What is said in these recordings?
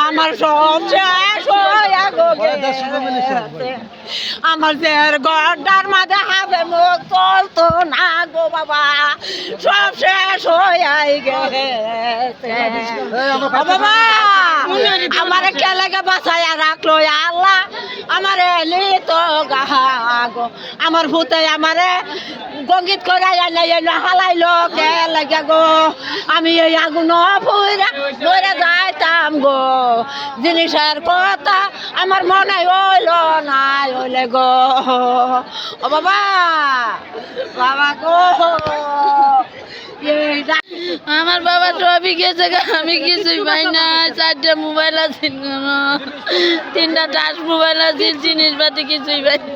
আমার সব শেষ হইয়া গেছে আমার যে গড্ডার মাঝে হাবে মুখ চলতো না গো বাবা সব শেষ হইয়াই গেছে বাবা আমার কেলেকে বাঁচাইয়া রাখলো আল্লাহ আমার এলি তো গাগো আমার ভূতে আমারে গঙ্গিত করাইয়া না হালাইলো কে লাগে গো আমি এই আগুন ফুইরা মরে যাইতাম গো জিনিসের কথা আমার মনে হইল না হইলে গো ও বাবা বাবা গো আমার বাবা সবই গেছে আমি কিছুই পাই না। 4টা মোবাইল আছে, 3টা টাচ মোবাইল আছে, জিনিসপাতি কিছুই পাই না।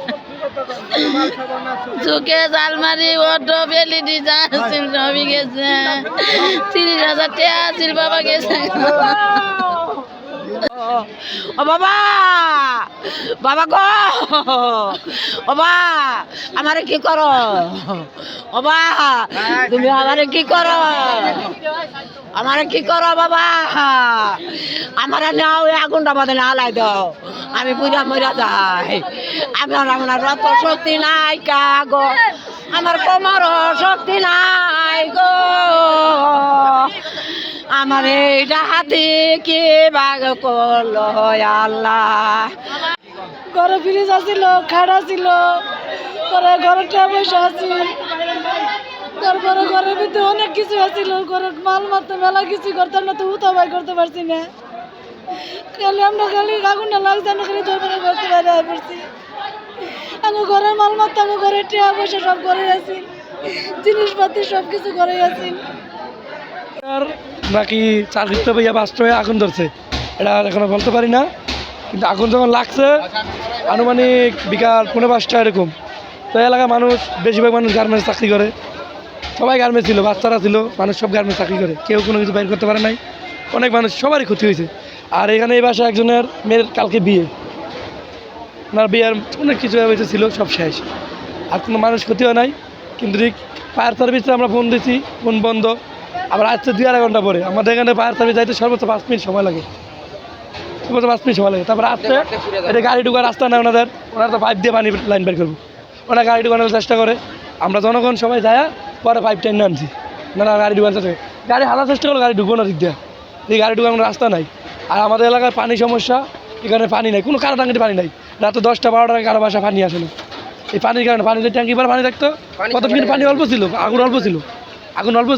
চোখে আলমারি অটো এলইডি যা আছিল সবই গেছে। 30,000 টাকা আছিল বাবা গেছে। ও বাবা বাবা গো ও বা আমারে কি করো ও বা তুমি আমারে কি করো আমারে কি করো বাবা আমারে নাও আগুনটা বাদে না লাই দাও আমি পুরা মরা যাই আমার রত শক্তি নাই কা গো আমার কোমর শক্তি নাই গো আমার এইটা হাতে কে বাগ করলো আল্লাহ ঘরে ফ্রিজ আছিল, খাড়া ছিল, পরে ঘরে বসে আছিল, তারপরে ঘরের ভিতরে অনেক কিছু আছিল, ঘরের মাল মারতে মেলা কিছু করতাম না, তো উতাবাই করতে পারছি না। খালি আমরা খালি আগুনটা লাগছে না, খালি ধরে করতে পারি পড়ছি। আমি ঘরের মাল মারতে আমি ঘরে টেয়া বসে সব ঘরে আছি, জিনিসপাতি সব কিছু ঘরে আছি। নাকি চাকরিতে ভাইয়া বাস্ট হয়ে আগুন ধরছে এটা এখনো বলতে পারি না, কিন্তু আগুন যখন লাগছে আনুমানিক বিকাল 5:30 এরকম। তো এলাকার মানুষ বেশিরভাগ মানুষ গার্মেন্টস চাকরি করে, সবাই গার্মেন্টস ছিল, বাচ্চারা ছিল, মানুষ সব গার্মেন্টস চাকরি করে, কেউ কোনো কিছু বাইর করতে পারে নাই। অনেক মানুষ সবারই ক্ষতি হয়েছে। আর এখানে এই বাসায় একজনের মেয়ের কালকে বিয়ে, ওনার বিয়ের অনেক কিছু হয়েছে ছিল, সব শেষ, আর কোনো মানুষ ক্ষতি হয় নাই। কিন্তু ঠিক ফায়ার সার্ভিসে আমরা ফোন দিয়েছি, ফোন বন্ধ। আবার আসছে 2-2.5 ঘন্টা পরে। আমাদের এখানে ফায়ার সার্ভিস যাইতে সর্বোচ্চ 5 মিনিট সময় লাগে, সর্বোচ্চ 5 মিনিট সময় লাগে। তারপরে আসছে এটা গাড়ি ঢুকার রাস্তা নেই ওনারা তো পাইপ দিয়ে পানি লাইন বের করবো, ওনারা গাড়ি ঢুকানোর চেষ্টা করে। আমরা জনগণ সবাই যায় পরে পাইপ টেনে আনছি, না গাড়ি ঢুকানোর চেষ্টা করে, গাড়ি হালার চেষ্টা করলো, গাড়ি ঢুকবো না দিক দিয়ে, এই গাড়ি ঢুকানোর রাস্তা নাই। আর আমাদের এলাকায় পানি সমস্যা, এখানে পানি নাই, কোনো কারো টাঙ্কিতে পানি নাই। রাতে 10টা-12টায় কারো বাসা পানি আসে না, এই পানির কারণে। পানিতে ট্যাঙ্কি পরে পানি থাকতো, কত মিনিট পানি অল্প ছিল, আগুন অল্প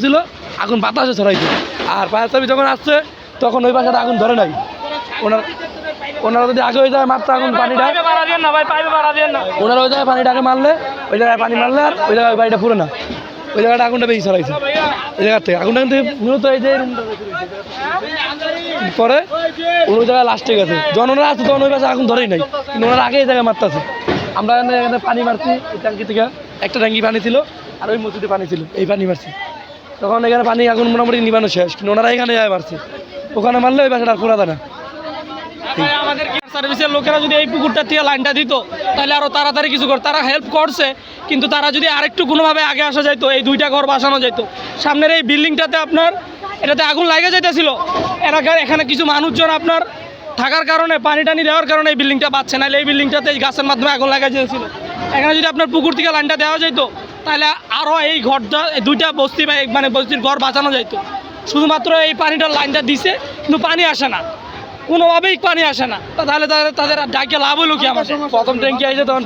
ছিল, আগুন বাতাসে ছড়াইছে। আর ফায়ার সার্ভিস যখন আসছে তখন ওই বাসাটা আগুন ধরে নাই। ওনারা যদি আগে ওই জায়গায় মারতে আগুন পানিটা, ওনারা ওই জায়গায় পানিটা আগে মারলে, ওই জায়গায় পানি মারলে আর ওই জায়গায় বাড়িটা পুরো না, ওই জায়গাটা আগুনটা বেশি ছড়াইছে। এই জায়গার থেকে আগুনটা কিন্তু মূলত এই যে পরে ওই জায়গায় লাস্টে গেছে। যখন ওনারা আসছে তখন ওই বাসায় আগুন ধরেই নাই, কিন্তু ওনারা আগে এই জায়গায় মারতেছে। আমরা এখানে পানি মারছি, এই ট্যাঙ্কি থেকে একটা ট্যাঙ্কি পানি ছিল, আর ওই মসজিদে পানি ছিল, এই পানি মারছি। তখন এখানে পানি আগুন মোটামুটি নিবানো শেষ, কিন্তু ওনারা এখানে যায় মারছে, ওখানে মারলে ওই বাসাটা আর খোলা দেয় না। আমাদের সার্ভিসের লোকেরা যদি এই পুকুরটা থেকে লাইনটা দিত তাহলে আরও তাড়াতাড়ি কিছু করে, তারা হেল্প করছে, কিন্তু তারা যদি আরেকটু কোনোভাবে আগে আসা যাইতো, এই 2টা ঘর বাসানো যাইতো। সামনের এই বিল্ডিংটাতে আপনার এটাতে আগুন লাগে যাইতেছিল, এলাকার এখানে কিছু মানুষজন আপনার থাকার কারণে, পানি টানি দেওয়ার কারণে এই বিল্ডিংটা পাচ্ছে, নাহলে এই বিল্ডিংটাতে এই গাছের মাধ্যমে আগুন লাগা যেতেছিল। এখানে যদি আপনার পুকুর থেকে লাইনটা দেওয়া যেত তাহলে আরও এই ঘরটা, 2টা বস্তি বা মানে বস্তির ঘর বাঁচানো যাইতো। শুধুমাত্র এই পানিটার লাইনটা দিছে, কিন্তু পানি আসে না, কোনোভাবেই পানি আসে না। তাহলে তাদের ডাকে লাভ হলো কি? আমাদের প্রথম ট্যাঙ্কি আসে তখন